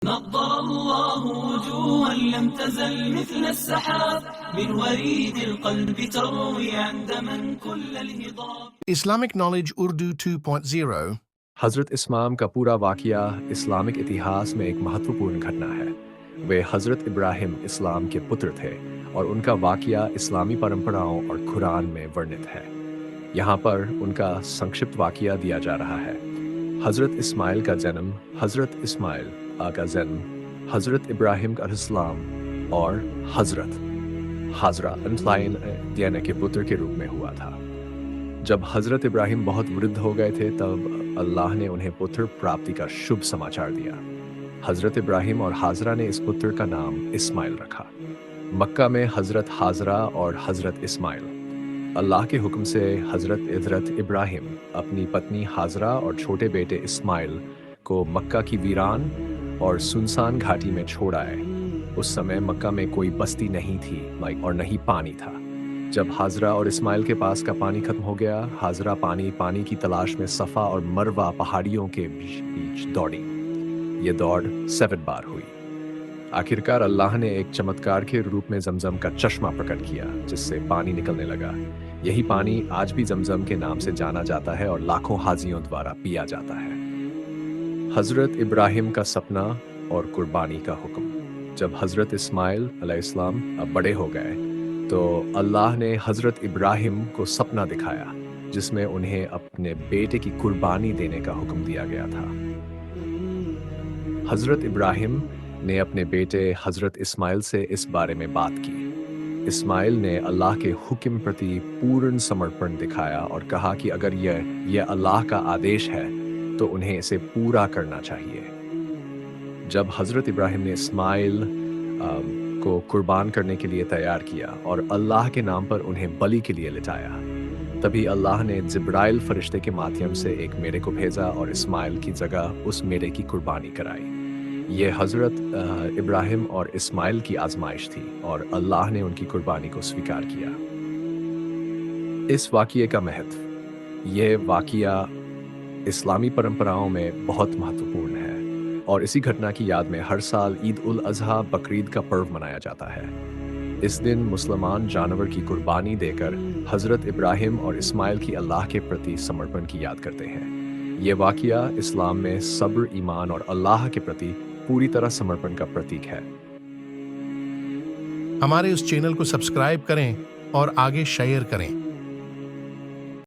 نضر الله وجوها لم تزل مثل السحاب من وريد القلب تروي عند من كل الهضاب. Islamic Knowledge Urdu 2.0 حضرت اسمام کا پورا واقعہ اسلامک اتہاس میں ایک مہتوپورن گھٹنا ہے۔ وہ حضرت ابراہیم اسلام کے پتر تھے اور ان کا واقعہ اسلامی پرمپراؤں اور قرآن میں ورنت ہے۔ یہاں پر ان کا سنکشپت واقعہ دیا جا رہا ہے۔ حضرت اسماعیل کا جنم، حضرت اسماعیل کا جنم حضرت ابراہیم علیہ السلام اور حضرت حاضرہ دیانہ کے پتر کے روپ میں ہوا تھا۔ جب حضرت ابراہیم بہت ورد ہو گئے تھے تب اللہ نے انہیں پتر پراپتی کا شبھ سماچار دیا۔ حضرت ابراہیم اور حاضرہ نے اس پتر کا نام اسماعیل رکھا۔ مکہ میں حضرت حاضرہ اور حضرت اسماعیل، اللہ کے حکم سے حضرت ابراہیم اپنی پتنی حاضرہ اور چھوٹے بیٹے اسماعیل کو مکہ کی ویران اور سنسان گھاٹی میں چھوڑ آئے۔ اس سمے مکہ میں کوئی بستی نہیں تھی اور نہ ہی پانی تھا۔ جب حاضرہ اور اسماعیل کے پاس کا پانی ختم ہو گیا، حاضرہ پانی کی تلاش میں صفا اور مروہ پہاڑیوں کے بیچ دوڑی۔ یہ دوڑ 7 بار ہوئی۔ آخرکار اللہ نے ایک چمتکار کے روپ میں زمزم کا چشمہ پرکٹ کیا جس سے پانی نکلنے لگا۔ یہی پانی آج بھی زمزم کے نام سے جانا جاتا ہے اور لاکھوں حاجیوں دوارا پیا جاتا ہے۔ حضرت ابراہیم کا سپنا اور قربانی کا حکم۔ جب حضرت اسماعیل علیہ السلام اب بڑے ہو گئے تو اللہ نے حضرت ابراہیم کو سپنا دکھایا جس میں انہیں اپنے بیٹے کی قربانی دینے کا حکم دیا گیا تھا۔ حضرت ابراہیم نے اپنے بیٹے حضرت اسماعیل سے اس بارے میں بات کی۔ اسماعیل نے اللہ کے حکم پرتی پورن سمرپن دکھایا اور کہا کہ اگر یہ اللہ کا آدیش ہے تو انہیں اسے پورا کرنا چاہیے۔ جب حضرت ابراہیم نے اسماعیل کو قربان کرنے کے لیے تیار کیا اور اللہ کے نام پر انہیں بلی کے لیے لٹایا، تبھی اللہ نے جبرائیل فرشتے کے مادھیم سے ایک میڑے کو بھیجا اور اسماعیل کی جگہ اس میڑے کی قربانی کرائی۔ یہ حضرت ابراہیم اور اسماعیل کی آزمائش تھی اور اللہ نے ان کی قربانی کو سویکار کیا۔ اس واقعے کا مہتو، یہ واقعہ اسلامی پرمپراؤں میں بہت مہتوپورن ہے اور اسی گھٹنا کی یاد میں ہر سال عید الاضحیٰ بقرعید کا پرو منایا جاتا ہے۔ اس دن مسلمان جانور کی قربانی دے کر حضرت ابراہیم اور اسماعیل کی اللہ کے پرتی سمرپن کی یاد کرتے ہیں۔ یہ واقعہ اسلام میں صبر، ایمان اور اللہ کے پرتی پوری طرح سمرپن کا پرتیک ہے۔ ہمارے اس چینل کو سبسکرائب کریں اور آگے شیئر کریں۔